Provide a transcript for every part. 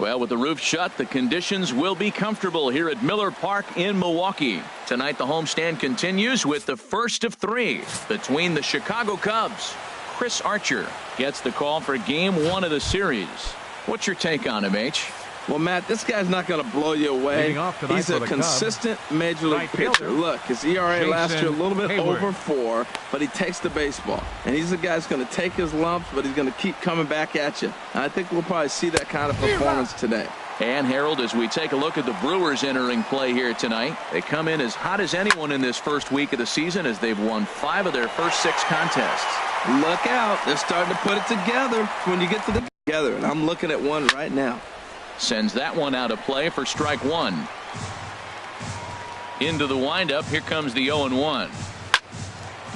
Well, with the roof shut, the conditions will be comfortable here at Miller Park in Milwaukee. Tonight, the homestand continues with the first of three between the Chicago Cubs. Chris Archer gets the call for Game 1 of the series. What's your take on him, H? Well, Matt, this guy's not going to blow you away. He's a consistent major league pitcher. Look, his ERA last year a little bit over 4, but he takes the baseball. And he's the guy that's going to take his lumps, but he's going to keep coming back at you. And I think we'll probably see that kind of performance today. And, Harold, as we take a look at the Brewers entering play here tonight, they come in as hot as anyone in this first week of the season as they've won 5 of their first 6 contests. Look out. They're starting to put it together when you get to the together. And I'm looking at one right now. Sends that one out of play for strike 1. Into the windup. Here comes the 0-1.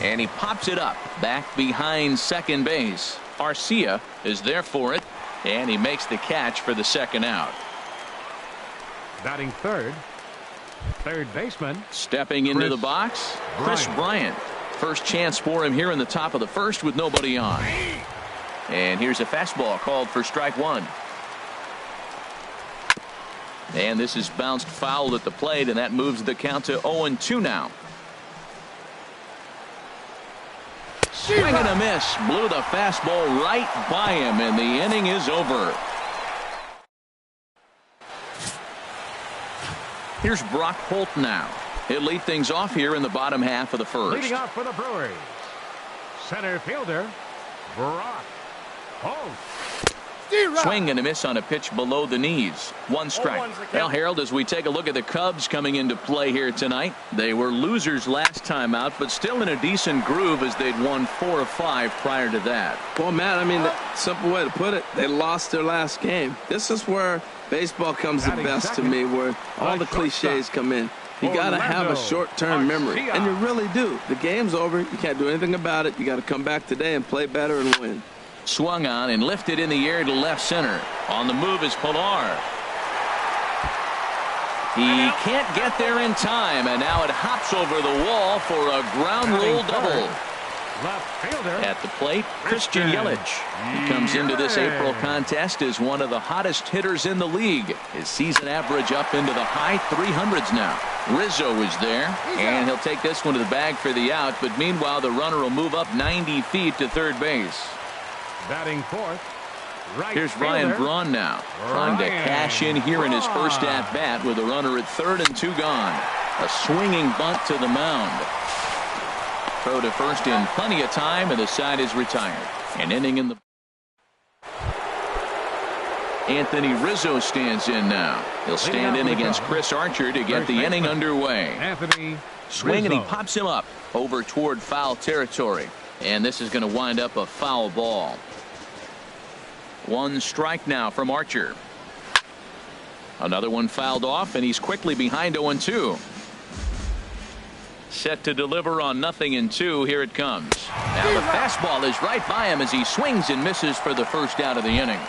And he pops it up back behind second base. Arcia is there for it. And he makes the catch for the second out. Batting third baseman. Stepping into the box, Chris Bryant. First chance for him here in the top of the first with nobody on. And here's a fastball called for strike 1. And this is bounced foul at the plate, and that moves the count to 0-2 now. Swing and a miss. Blew the fastball right by him, and the inning is over. Here's Brock Holt now. He'll lead things off here in the bottom half of the first. Leading off for the Brewers, center fielder Brock Holt. Swing and a miss on a pitch below the knees. 1 strike. Well, Harold, as we take a look at the Cubs coming into play here tonight, they were losers last time out, but still in a decent groove as they'd won 4 of 5 prior to that. Well, Matt, I mean, the simple way to put it, they lost their last game. This is where baseball comes the best to me, where all the cliches come in. You got to have a short-term memory, and you really do. The game's over. You can't do anything about it. You got to come back today and play better and win. Swung on and lifted in the air to left center. On the move is Pilar. He can't get there in time, and now it hops over the wall for a ground rule double. At the plate, Christian Yelich. He comes into this April contest as one of the hottest hitters in the league. His season average up into the high 300s now. Rizzo is there, and he'll take this one to the bag for the out, but meanwhile the runner will move up 90 feet to third base. Batting fourth, here's Ryan Braun now, trying to cash in here in his first at-bat with a runner at third and 2 gone. A swinging bunt to the mound. Throw to first in plenty of time, and the side is retired. An inning in the... Anthony Rizzo stands in now. He'll stand in against Chris Archer to get the inning underway. Anthony Swing, and he pops him up over toward foul territory. And this is going to wind up a foul ball. 1 strike now from Archer. Another one fouled off, and he's quickly behind 0-2. Set to deliver on 0-2. Here it comes. Now the fastball is right by him as he swings and misses for the first out of the inning.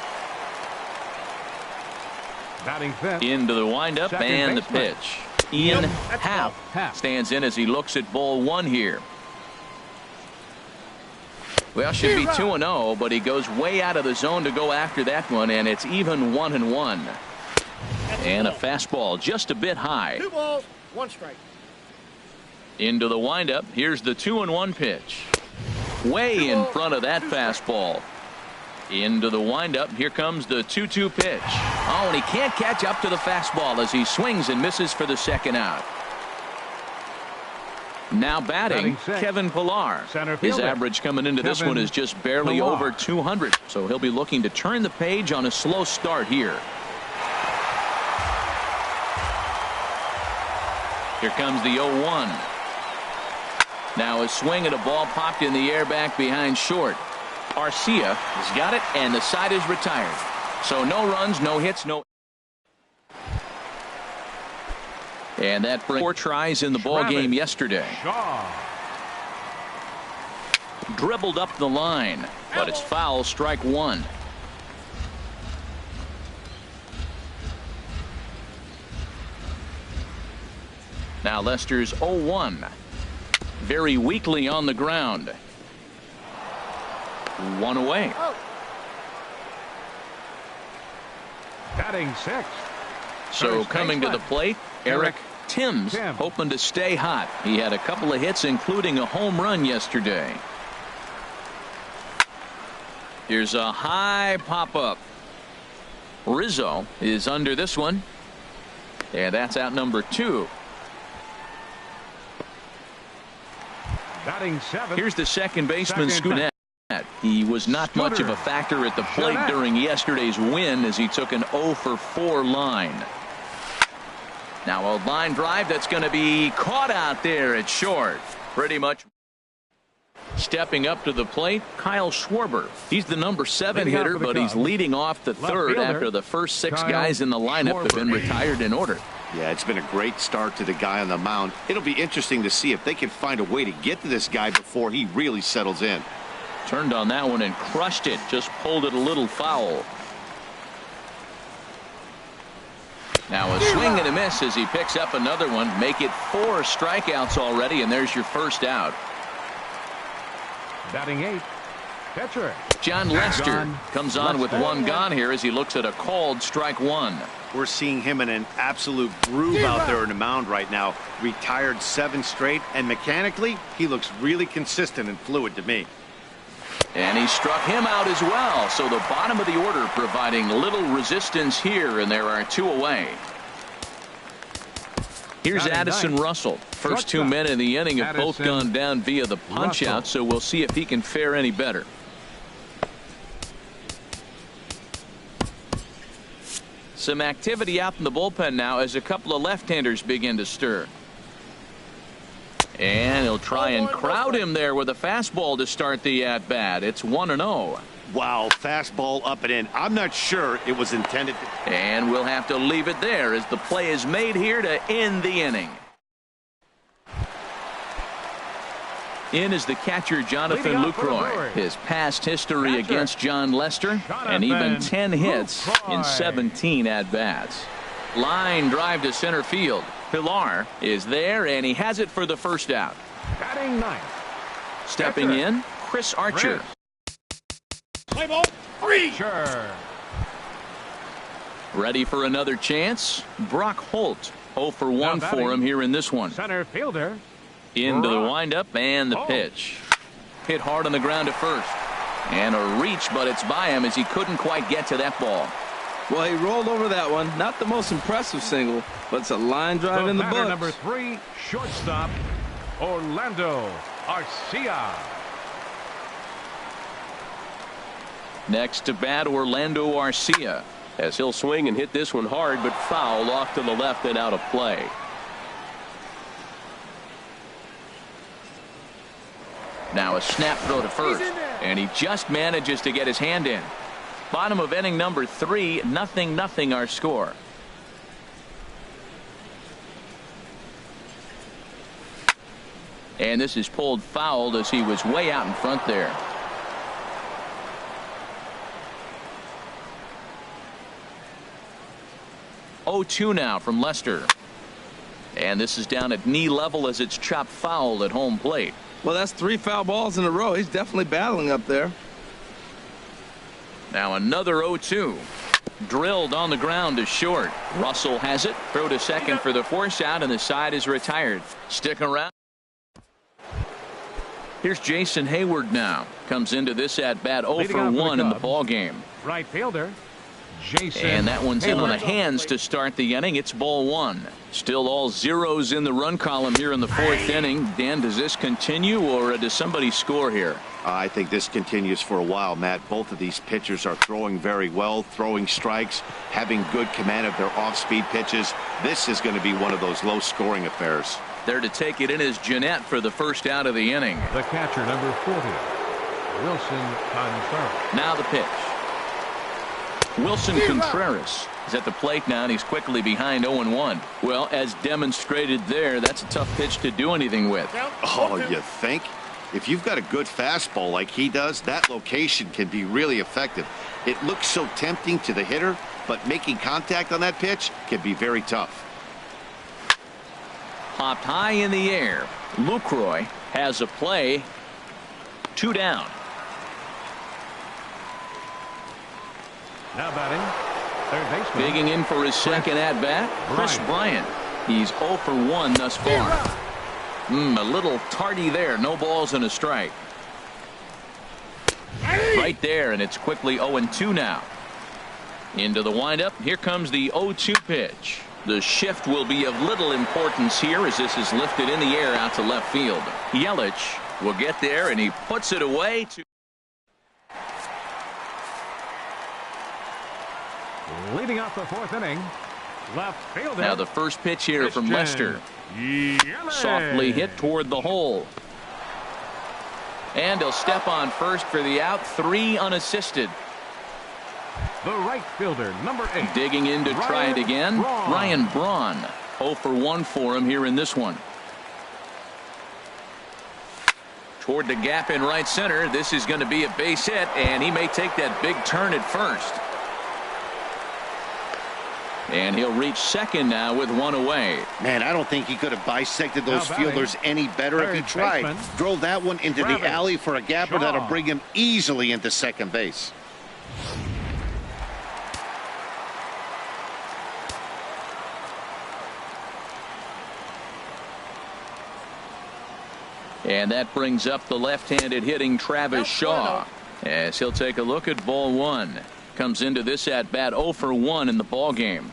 Batting fifth, into the windup and the pitch. Ian Happ stands in as he looks at ball 1 here. Well, should be 2-0, but he goes way out of the zone to go after that one, and it's even 1-1. And a fastball just a bit high. 2 balls, 1 strike. Into the windup. Here's the 2-1 pitch. Way in front of that fastball. Into the windup. Here comes the 2-2 pitch. Oh, and he can't catch up to the fastball as he swings and misses for the second out. Now batting, Kevin Pilar. His average coming into this one is just barely over 200, so he'll be looking to turn the page on a slow start here. Here comes the 0-1. Now a swing at a ball popped in the air back behind short. Arcia has got it, and the side is retired. So no runs, no hits, no. And that brings 4 tries in the ball game yesterday. Dribbled up the line, but it's foul, strike 1. Now Lester's 0-1. Very weakly on the ground. 1 away. Batting sixth. So First coming to the baseman, plate, Eric Timms, hoping to stay hot. He had a couple of hits, including a home run yesterday. Here's a high pop-up. Rizzo is under this one. And that's out number 2. Batting seventh. Here's the second baseman, Scudet. He was not much of a factor at the plate during yesterday's win as he took an 0 for 4 line. Now a line drive that's going to be caught out there at short. Pretty much. Stepping up to the plate, Kyle Schwarber. He's the number 7 hitter, but he's leading off the third after the first 6 guys in the lineup have been retired in order. Yeah, it's been a great start to the guy on the mound. It'll be interesting to see if they can find a way to get to this guy before he really settles in. Turned on that one and crushed it. Just pulled it a little foul. Now a swing and a miss as he picks up another one. Make it 4 strikeouts already, and there's your first out. Batting 8th. Catcher John Lester comes on with 1 gone here as he looks at a called strike 1. We're seeing him in an absolute groove out there in the mound right now. Retired 7 straight, and mechanically, he looks really consistent and fluid to me. And he struck him out as well. So the bottom of the order providing little resistance here, and there are 2 away. Here's Addison Russell. First 2 men in the inning have both gone down via the punch out, so we'll see if he can fare any better. Some activity out in the bullpen now as a couple of left-handers begin to stir. And he'll try and crowd him there with a fastball to start the at-bat. It's 1-0. Wow, fastball up and in. I'm not sure it was intended to. And we'll have to leave it there as the play is made here to end the inning. In is the catcher, Jonathan Lucroy. His past history against John Lester, and even 10 hits in 17 at-bats. Line drive to center field. Pilar is there, and he has it for the first out. Batting 9th. Stepping in, Chris Archer. Play ball. 3. Sure. Ready for another chance. Brock Holt. 0 for 1 for him here in this one. Center fielder. Into the windup and the pitch. Hit hard on the ground at first. And a reach, but it's by him as he couldn't quite get to that ball. Well, he rolled over that one. Not the most impressive single, but it's a line drive in the books. Number 3, shortstop, Orlando Arcia. Next to bat, Orlando Arcia, as he'll swing and hit this one hard, but foul off to the left and out of play. Now a snap throw to first, and he just manages to get his hand in. Bottom of inning number 3, 0-0 our score. And this is pulled fouled as he was way out in front there. Oh-2 now from Lester. And this is down at knee level as it's chopped foul at home plate. Well, that's 3 foul balls in a row. He's definitely battling up there. Now another 0-2. Drilled on the ground to short. Russell has it. Throw to second for the force out, and the side is retired. Stick around. Here's Jason Hayward now. Comes into this at bat 0 for 1 in the ball game. Right fielder Jason. And that one's Hayward. in on the hands to start the inning. It's ball 1. Still all zeros in the run column here in the 4th inning. Dan, does this continue, or does somebody score here? I think this continues for a while, Matt. Both of these pitchers are throwing very well, throwing strikes, having good command of their off-speed pitches. This is going to be one of those low-scoring affairs. There to take it in is Jeanette for the first out of the inning. The catcher, number 40, Wilson Contreras. Now the pitch. Wilson Contreras is at the plate now, and he's quickly behind 0-1. Well, as demonstrated there, that's a tough pitch to do anything with. Oh, you think? If you've got a good fastball like he does, that location can be really effective. It looks so tempting to the hitter, but making contact on that pitch can be very tough. Popped high in the air. Lucroy has a play. 2 down. Now batting, Third baseman. Digging in for his second at-bat, Chris Bryant. He's 0 for 1 thus far. A little tardy there. No balls and a strike. Right there, and it's quickly 0-2 now. Into the windup. Here comes the 0-2 pitch. The shift will be of little importance here as this is lifted in the air out to left field. Yelich will get there, and he puts it away. Leading off the fourth inning, left fielder. Now the first pitch here from Lester. Softly hit toward the hole. And he'll step on first for the out. 3 unassisted. The right fielder, number 8. Digging in to try it again. Ryan Braun. 0 for 1 for him here in this one. Toward the gap in right center. This is going to be a base hit, and he may take that big turn at first. And he'll reach second now with 1 away. Man, I don't think he could have bisected those fielders any better if he tried. Drove that one into the alley for a gapper that'll bring him easily into second base. And that brings up the left-handed hitting Travis Shaw as he'll take a look at ball 1. Comes into this at bat 0 for 1 in the ball game.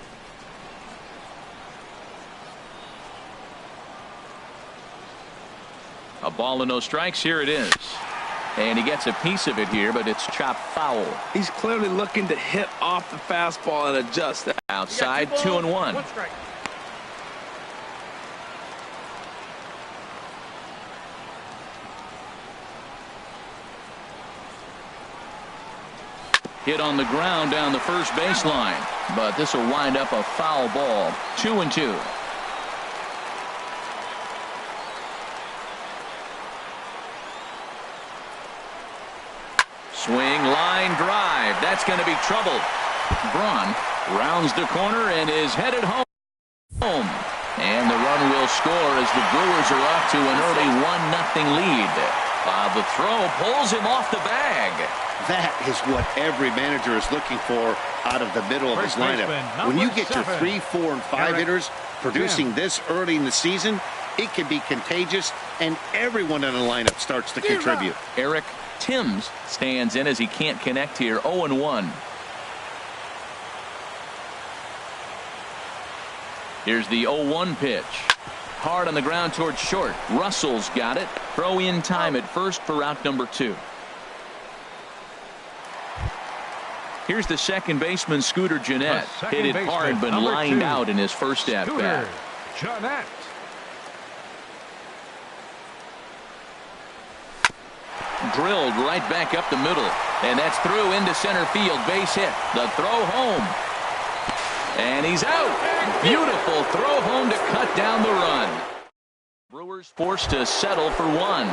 A ball and no strikes. Here it is. And he gets a piece of it here, but it's chopped foul. He's clearly looking to hit off the fastball and adjust that. Outside, 2-1. 1 strike. Hit on the ground down the first baseline, but this will wind up a foul ball. 2-2. Swing, line drive. That's going to be trouble. Braun rounds the corner and is headed home. And the run will score as the Brewers are off to an early 1-0 lead. The throw pulls him off the bag. That is what every manager is looking for out of the middle of his lineup. When you get your 3, 4, and 5 hitters producing this early in the season, it can be contagious, and everyone in the lineup starts to contribute. Eric Timms stands in as he can't connect here. 0-1. Here's the 0-1 pitch. Hard on the ground towards short. Russell's got it. Throw in time at first for out number 2. Here's the second baseman, Scooter Gennett. Hit it hard, but lined out in his first at-bat. Gennett. Drilled right back up the middle. And that's through into center field. Base hit. The throw home. And he's out. Beautiful throw home to cut down the run. Brewers forced to settle for 1.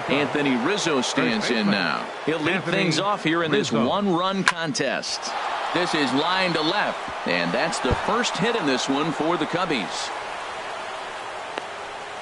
Anthony Rizzo stands in now. He'll lead things off here in this 1-run contest. This is line to left, and that's the first hit in this one for the Cubbies.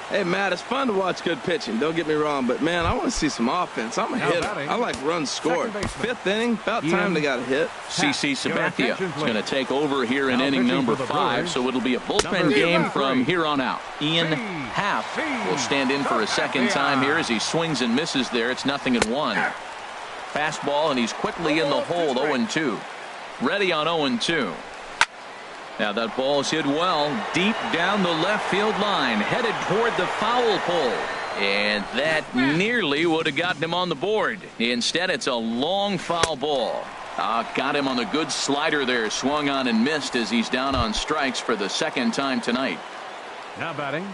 Hey, Matt, it's fun to watch good pitching. Don't get me wrong, but, man, I want to see some offense. I'm a hitter. I like runs scored. 5th inning, about time they got a hit. CC Sabathia is going to take over here in inning number 5, so it'll be a bullpen game from here on out. Ian Happ will stand in for a second time here as he swings and misses there. It's 0-1. Fastball, and he's quickly in the hole. 0-2. Ready on 0-2. Now that ball's hit well deep down the left field line, headed toward the foul pole, and that nearly would have gotten him on the board. Instead, it's a long foul ball. Got him on the good slider there, swung on and missed as he's down on strikes for the second time tonight. Now batting,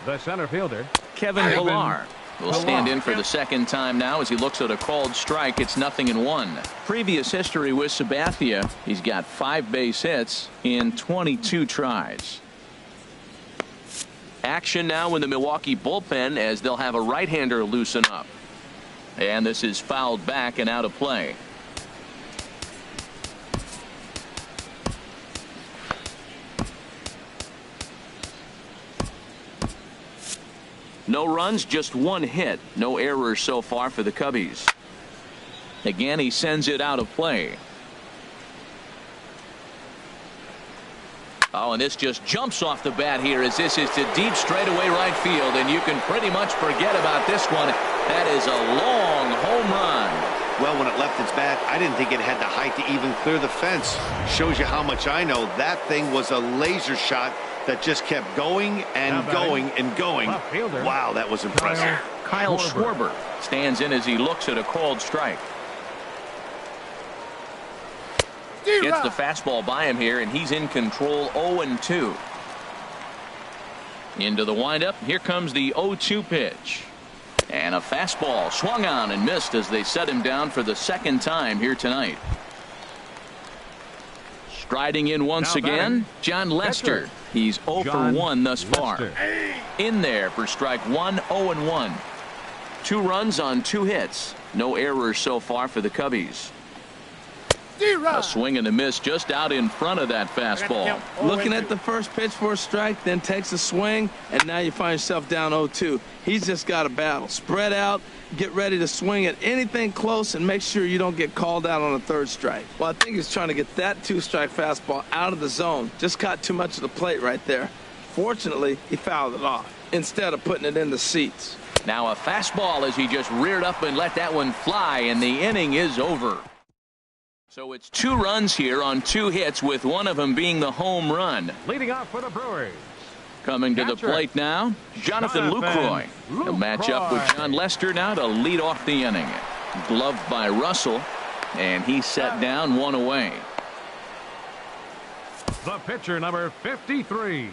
the center fielder, Kevin Pillar will stand in for the second time now as he looks at a called strike. It's 0-1. Previous history with Sabathia, he's got 5 base hits in 22 tries. Action now in the Milwaukee bullpen as they'll have a right-hander loosen up. And this is fouled back and out of play. No runs, just 1 hit. No errors so far for the Cubbies. Again, he sends it out of play. Oh, and this just jumps off the bat here as this is to deep straightaway right field, and you can pretty much forget about this one. That is a long home run. Well, when it left its bat, I didn't think it had the height to even clear the fence. Shows you how much I know. That thing was a laser shot that just kept going and going and going. Wow, that was impressive. Kyle Schwarber stands in as he looks at a called strike. Gets the fastball by him here, and he's in control. 0-2. Into the windup. Here comes the 0-2 pitch. And a fastball swung on and missed as they set him down for the second time here tonight. Striding in once again, John Lester. He's 0 for 1 thus far. In there for strike 1, 0-1. 2 runs on 2 hits. No errors so far for the Cubbies. A swing and a miss just out in front of that fastball. Looking at the first pitch for a strike, then takes a swing, and now you find yourself down 0-2. He's just got a battle. Spread out, get ready to swing at anything close, and make sure you don't get called out on a 3rd strike. Well, I think he's trying to get that 2-strike fastball out of the zone. Just caught too much of the plate right there. Fortunately, he fouled it off instead of putting it in the seats. Now a fastball as he just reared up and let that one fly, and the inning is over. So it's 2 runs here on 2 hits, with one of them being the home run. Leading off for the Brewers. Coming to the plate now, Jonathan Lucroy. He'll match up with John Lester now to lead off the inning. Gloved by Russell, and he's set down 1 away. The pitcher, number 53,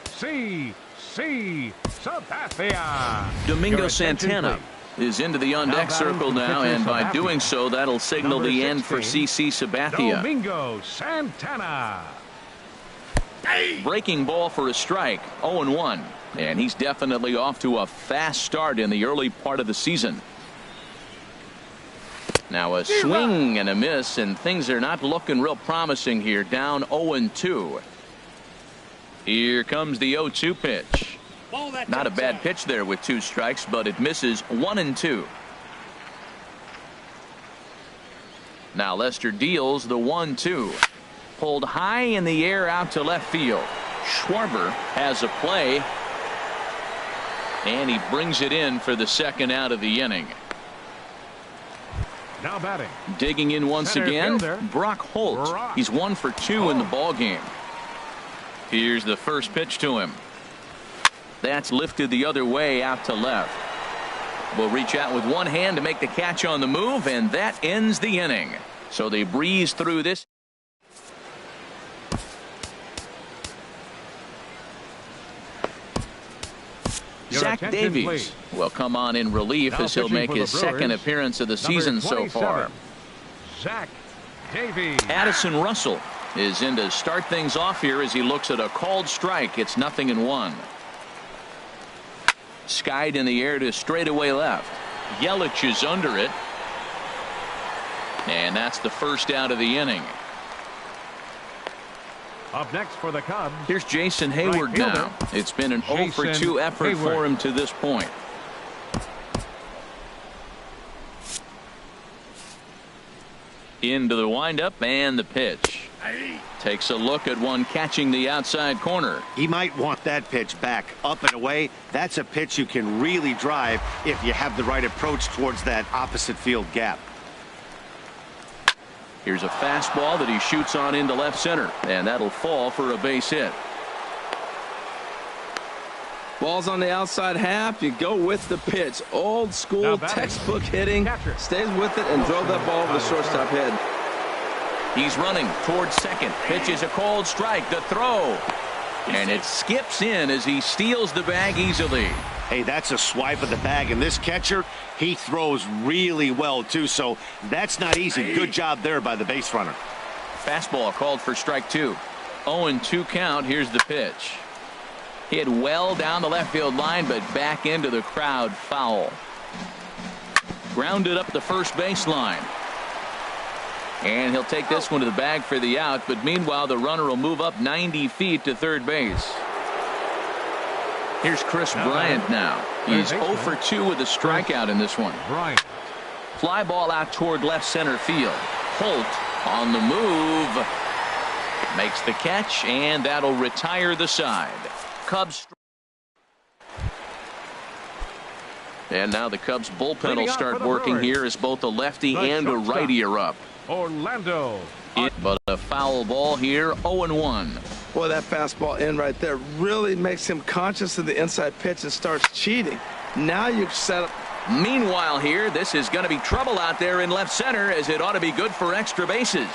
C.C. Sabathia. Domingo Santana is into the on-deck circle now, and by doing so, that'll signal the end for C.C. Sabathia. Domingo Santana. Breaking ball for a strike, 0-1, and he's definitely off to a fast start in the early part of the season. Now a swing and a miss, and things are not looking real promising here. Down 0-2. Here comes the 0-2 pitch. Not a bad pitch there with 2 strikes, but it misses 1-2. Now Lester deals the 1-2. Pulled high in the air out to left field. Schwarber has a play, and he brings it in for the second out of the inning. Now batting. Digging in once again, Brock Holt. He's 1 for 2 in the ball game. Here's the first pitch to him. That's lifted the other way out to left. Will reach out with one hand to make the catch on the move, and that ends the inning. So they breeze through this. Zach Davies will come on in relief as he'll make his second appearance of the season so far. Zach Davies. Addison Russell is in to start things off here as he looks at a called strike. It's 0-1. Skied in the air to straightaway left. Yelich is under it. And that's the first out of the inning. Up next for the Cubs. Here's Jason Hayward now. It's been an 0 for 2 effort for him to this point. Into the windup and the pitch. Takes a look at one catching the outside corner. He might want that pitch back up and away. That's a pitch you can really drive if you have the right approach towards that opposite field gap. Here's a fastball that he shoots on into left center, and that'll fall for a base hit. Ball's on the outside half. You go with the pitch. Old school textbook hitting. Stays with it and drove that ball over the shortstop head. He's running towards second. Pitches a called strike. The throw. And it skips in as he steals the bag easily. Hey, that's a swipe of the bag, and this catcher, he throws really well too, so that's not easy. Good job there by the base runner. Fastball called for strike 2. 0-2 count. Here's the pitch. Hit well down the left field line, but back into the crowd, foul. Grounded up the first baseline. And he'll take this one to the bag for the out, but meanwhile the runner will move up 90 feet to third base. Here's Chris Bryant now. He's 0 for 2 with a strikeout in this one. Fly ball out toward left center field. Holt on the move. Makes the catch, and that'll retire the side. Cubs. And now the Cubs bullpen will start working here as both a lefty and a righty are up. Orlando. But a foul ball here, 0-1. Boy, that fastball in right there really makes him conscious of the inside pitch and starts cheating. Now you've set up. Meanwhile here, this is going to be trouble out there in left center, as it ought to be good for extra bases.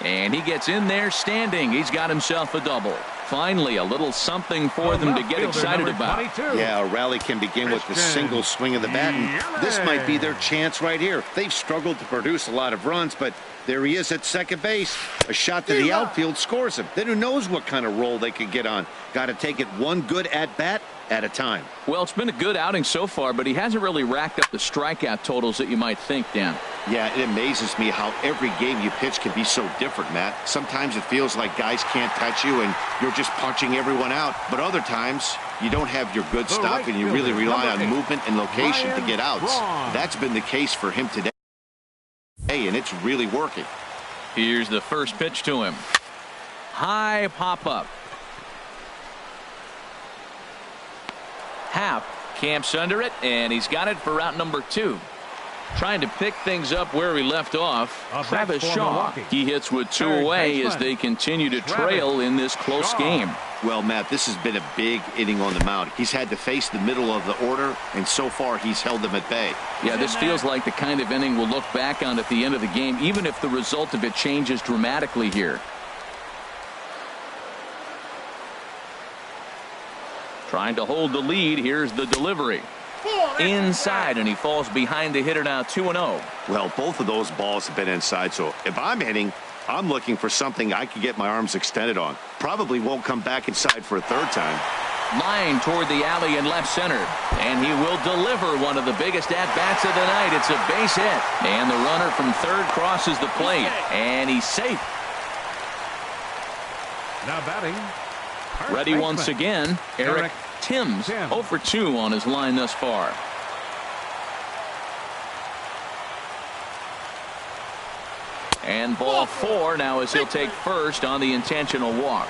And he gets in there standing. He's got himself a double. Finally, a little something for them to get excited about. Yeah, a rally can begin with a single swing of the bat, and this might be their chance right here. They've struggled to produce a lot of runs, but there he is at second base. A shot to the outfield scores him. Then who knows what kind of roll they could get on. Got to take it one good at-bat at a time. Well, it's been a good outing so far, but he hasn't really racked up the strikeout totals that you might think, Dan. Yeah, it amazes me how every game you pitch can be so different, Matt. Sometimes it feels like guys can't touch you and you're just punching everyone out. But other times, you don't have your good stuff and you really rely on movement and location to get outs. That's been the case for him today, and it's really working. Here's the first pitch to him. High pop-up. Happ camps under it, and he's got it for route number 2. Trying to pick things up where he left off. Travis Shaw. He hits with 2 away as they continue to trail in this close game. Well, Matt, this has been a big inning on the mound. He's had to face the middle of the order, and so far he's held them at bay. Yeah, this feels like the kind of inning we'll look back on at the end of the game, even if the result of it changes dramatically here. Trying to hold the lead. Here's the delivery. Inside, and he falls behind the hitter now, 2-0. Well, both of those balls have been inside, so if I'm hitting, I'm looking for something I can get my arms extended on. Probably won't come back inside for a third time. Line toward the alley in left center, and he will deliver one of the biggest at-bats of the night. It's a base hit, and the runner from third crosses the plate, and he's safe. Now batting. Ready once again, Eric Timms, 0 for 2 on his line thus far. And ball 4 now as he'll take first on the intentional walk.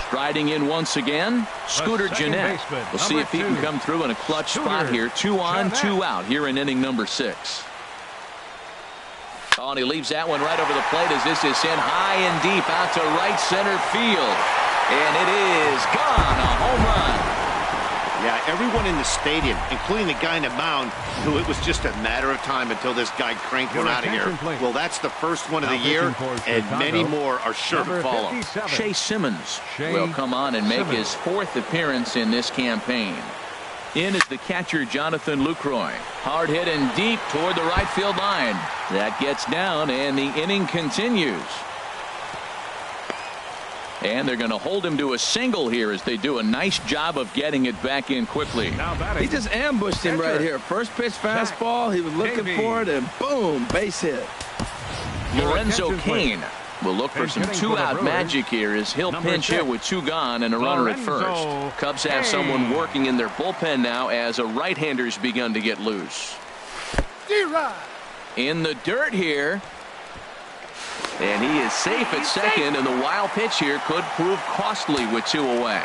Striding in once again, Scooter Gennett. We'll see if he can come through in a clutch spot here. 2 on, 2 out here in inning number 6. Oh, and he leaves that one right over the plate as this is sent high and deep out to right center field. And it is gone, a home run. Yeah, everyone in the stadium, including the guy in the mound, knew it was just a matter of time until this guy cranked one out of here. Well, that's the first one of the year, and many more are sure to follow. Shea Simmons will come on and make his 4th appearance in this campaign. In is the catcher, Jonathan Lucroy. Hard hit and deep toward the right field line. That gets down, and the inning continues. And they're going to hold him to a single here as they do a nice job of getting it back in quickly. He just ambushed him right here. First pitch fastball. He was looking for it, and boom, base hit. Lorenzo Cain will look for some 2-out magic here as he'll pinch hit with 2 gone and a runner at first. Cubs have someone working in their bullpen now as a right-hander's begun to get loose. In the dirt here. And he is safe at second, and the wild pitch here could prove costly with 2 away.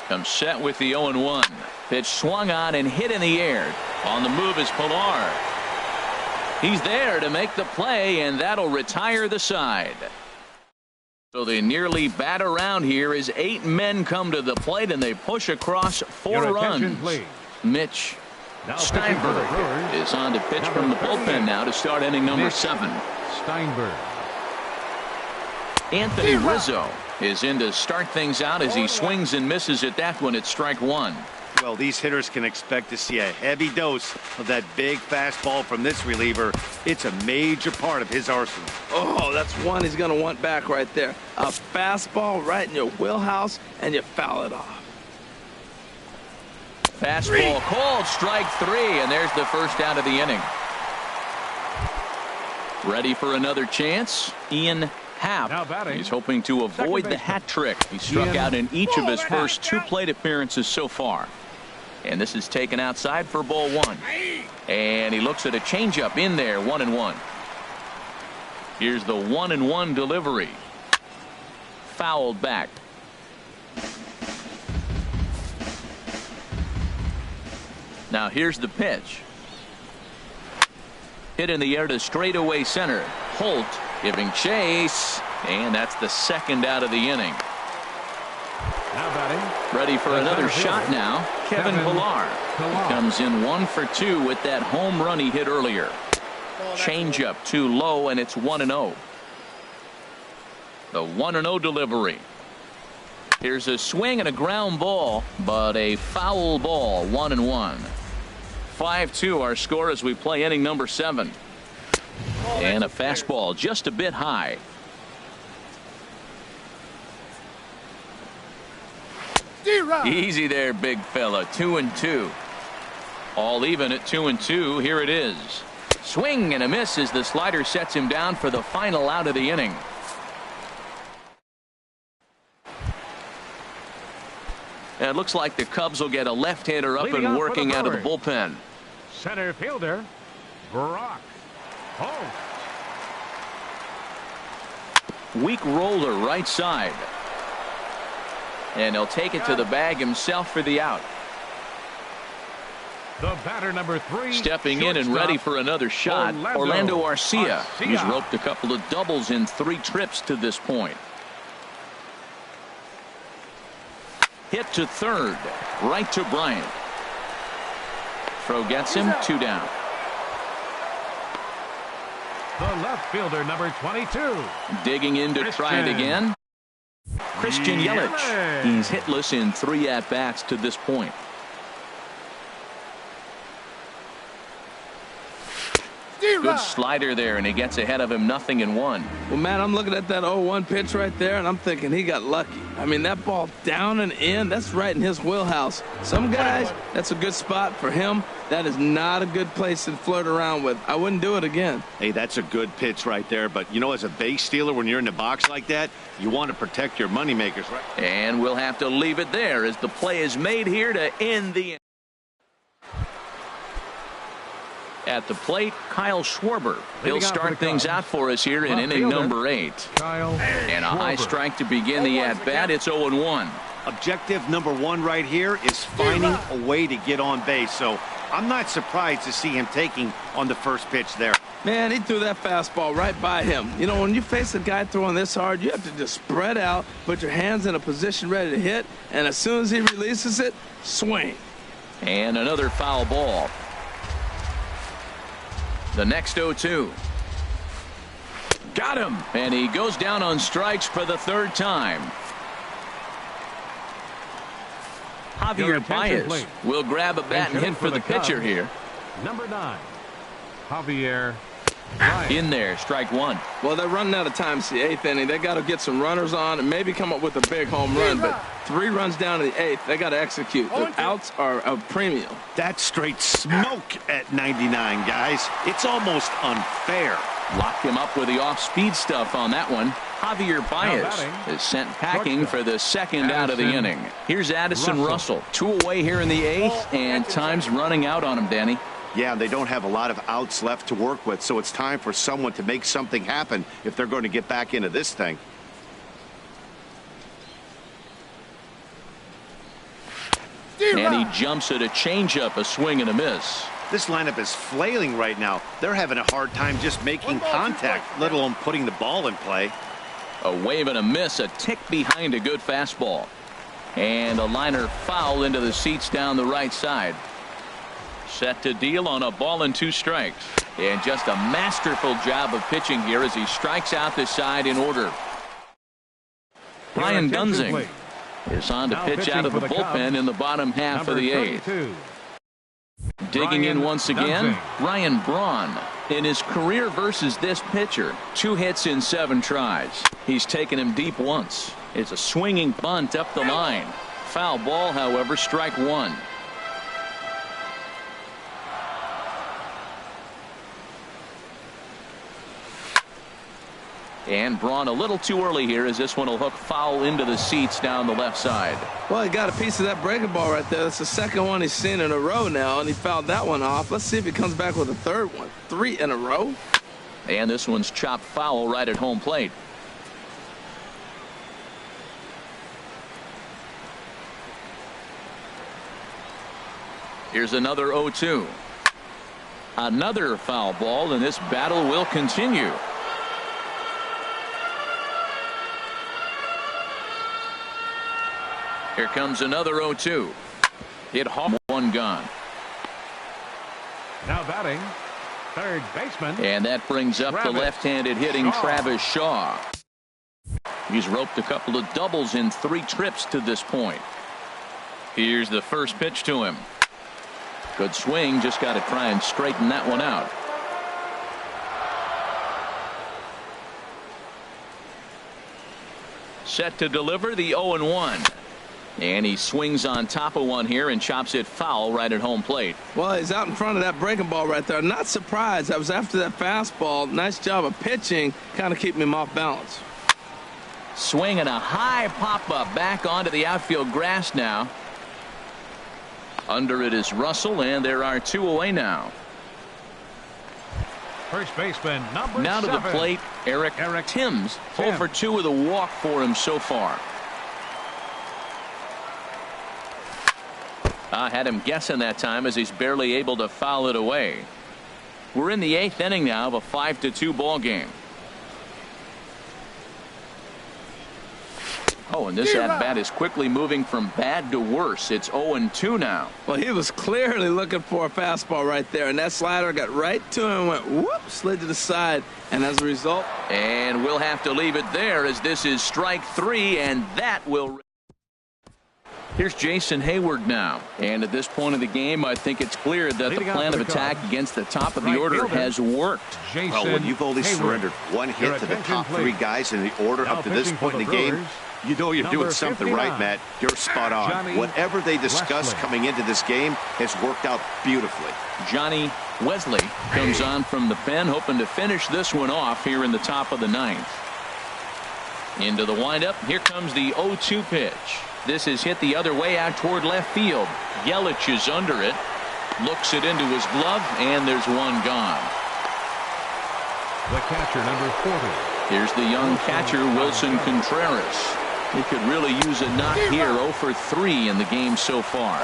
Comes set with the 0-1. Pitch swung on and hit in the air. On the move is Pilar. He's there to make the play, and that'll retire the side. So they nearly bat around here as 8 men come to the plate, and they push across 4 runs. Mitch Steinberg is on to pitch from the bullpen now to start inning number 7. Steinberg. Anthony Rizzo is in to start things out as he swings and misses at that one at strike 1. Well, these hitters can expect to see a heavy dose of that big fastball from this reliever. It's a major part of his arsenal. Oh, that's one he's going to want back right there. A fastball right in your wheelhouse, and you foul it off. Fastball called, strike 3, and there's the first out of the inning. Ready for another chance? Ian Happ. He's hoping to avoid the hat trick. He struck out in each of his first 2 plate appearances so far. And this is taken outside for ball one. And he looks at a changeup in there, 1-1. Here's the 1-1 delivery. Fouled back. Now here's the pitch. Hit in the air to straightaway center. Holt giving chase. And that's the second out of the inning. Now batting. Ready for another shot now. Kevin Pillar. He comes in 1 for 2 with that home run he hit earlier. Changeup too low, and it's 1-0. The 1-0 delivery. Here's a swing and a ground ball, but a foul ball. 1-1. 5-2 our score as we play inning number 7. And a fastball just a bit high. Easy there, big fella. 2-2. All even at 2-2. Here it is. Swing and a miss as the slider sets him down for the final out of the inning. And it looks like the Cubs will get a left-hander up and working out of the bullpen. Center fielder, Brock. Oh. Weak roller right side. And he'll take it to the bag himself for the out. The batter number 3. Stepping in and ready for another shot. Orlando Arcia. He's roped a couple of doubles in 3 trips to this point. Hit to third. Right to Bryant. Throw gets him. 2 down. The left fielder number 22. Digging in to try it again. Christian Yelich. He's hitless in 3 at-bats to this point. Good slider there, and he gets ahead of him. 0-1. Well, man, I'm looking at that 0-1 pitch right there, and I'm thinking he got lucky. I mean, that ball down and in, that's right in his wheelhouse. Some guys, that's a good spot. For him, that is not a good place to flirt around with. I wouldn't do it again. Hey, that's a good pitch right there. But, you know, as a base stealer, when you're in the box like that, you want to protect your moneymakers, right? And we'll have to leave it there as the play is made here to end the inning. At the plate, Kyle Schwarber. He'll start things out for us here in inning number 8. And a high strike to begin the at-bat. It's 0-1. Objective number 1 right here is finding a way to get on base. So I'm not surprised to see him taking on the first pitch there. Man, he threw that fastball right by him. You know, when you face a guy throwing this hard, you have to just spread out, put your hands in a position ready to hit, and as soon as he releases it, swing. And another foul ball. The next 0-2. Got him. And he goes down on strikes for the 3rd time. Javier Baez will grab a bat and hit for the pitcher here. Number 9, Javier. In there, strike 1. Well, they're running out of time. It's the 8th inning. They got to get some runners on and maybe come up with a big home run. But 3 runs down to the 8th. They got to execute. The outs are a premium. That's straight smoke at 99, guys. It's almost unfair. Locked him up with the off-speed stuff on that one. Javier Baez is sent packing for the 2nd out of the inning. Here's Addison Russell. 2 away here in the 8th, and time's running out on him, Danny. Yeah, they don't have a lot of outs left to work with, so it's time for someone to make something happen if they're going to get back into this thing. And he jumps at a changeup, a swing and a miss. This lineup is flailing right now. They're having a hard time just making contact, let alone putting the ball in play. A wave and a miss, a tick behind a good fastball. And a liner foul into the seats down the right side. Set to deal on a ball and 2 strikes. And just a masterful job of pitching here as he strikes out the side in order. Ryan Dunsing is on to pitch out of the bullpen in the bottom half of the 8th. Digging in once again, Ryan Braun. In his career versus this pitcher, 2 hits in 7 tries. He's taken him deep once. It's a swinging bunt up the line. Foul ball, however, strike 1. And Braun a little too early here as this one will hook foul into the seats down the left side. Well, he got a piece of that breaking ball right there. That's the second one he's seen in a row now, and he fouled that one off. Let's see if he comes back with a third one. 3 in a row. And this one's chopped foul right at home plate. Here's another 0-2. Another foul ball, and this battle will continue. Here comes another 0-2. Hit hard, one gone. Now batting, third baseman. And that brings up the left-handed hitting Travis Shaw. He's roped a couple of doubles in 3 trips to this point. Here's the first pitch to him. Good swing, just got to try and straighten that one out. Set to deliver the 0-1. And he swings on top of one here and chops it foul right at home plate. Well, he's out in front of that breaking ball right there. Not surprised. That was after that fastball. Nice job of pitching, kind of keeping him off balance. Swing and a high pop-up back onto the outfield grass now. Under it is Russell, and there are 2 away now. First baseman, number 7. Now to the plate, Eric Timms. 0 for 2 with a walk for him so far. I had him guessing that time as he's barely able to foul it away. We're in the 8th inning now of a 5-2 ball game. Oh, and this at-bat is quickly moving from bad to worse. It's 0-2 now. Well, he was clearly looking for a fastball right there, and that slider got right to him and went whoop, slid to the side, and as a result. And we'll have to leave it there as this is strike 3, and that will. Here's Jason Hayward now, and at this point of the game I think it's clear that the plan of attack against the top of the order has worked. Well, when you've only surrendered 1 hit to the top 3 guys in the order up to this point in the game, you know you're doing something right, Matt. You're spot on. Whatever they discussed coming into this game has worked out beautifully. Johnny Wesley comes on from the pen, hoping to finish this one off here in the top of the 9th. Into the windup. Here comes the 0-2 pitch. This is hit the other way out toward left field. Yelich is under it. Looks it into his glove, and there's one gone. The catcher, number 40. Here's the young catcher, Wilson Contreras. He could really use a knock here. 0 for 3 in the game so far.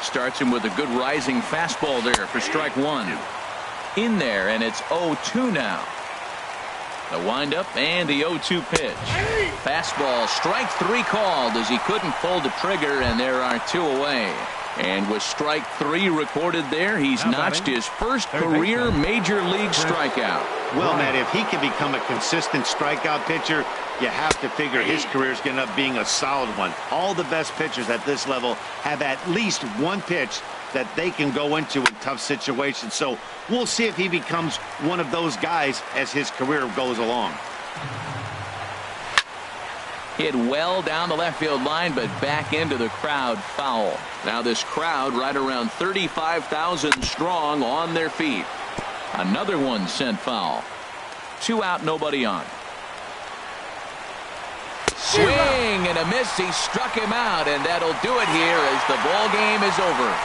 Starts him with a good rising fastball there for strike 1. In there, and it's 0-2 now. The windup and the 0-2 pitch. Fastball, strike 3 called as he couldn't pull the trigger, and there are 2 away. And with strike 3 recorded there, he's notched his first career major league strikeout. Well, Matt, if he can become a consistent strikeout pitcher, you have to figure his career is going to end up being a solid one. All the best pitchers at this level have at least one pitch that they can go into in tough situations. So we'll see if he becomes one of those guys as his career goes along. Hit well down the left field line, but back into the crowd, foul. Now this crowd right around 35,000 strong on their feet. Another one sent foul. 2 out, nobody on. Swing and a miss. He struck him out, and that'll do it here as the ball game is over.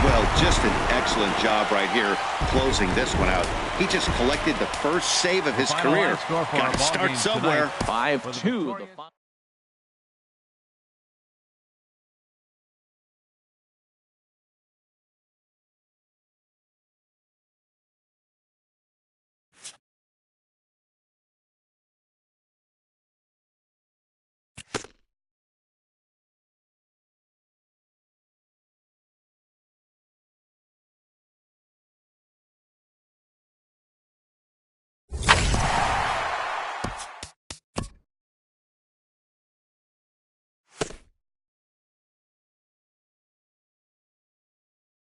Well, just an excellent job right here closing this one out. He just collected the first save of his career. Got to start somewhere. 5-2.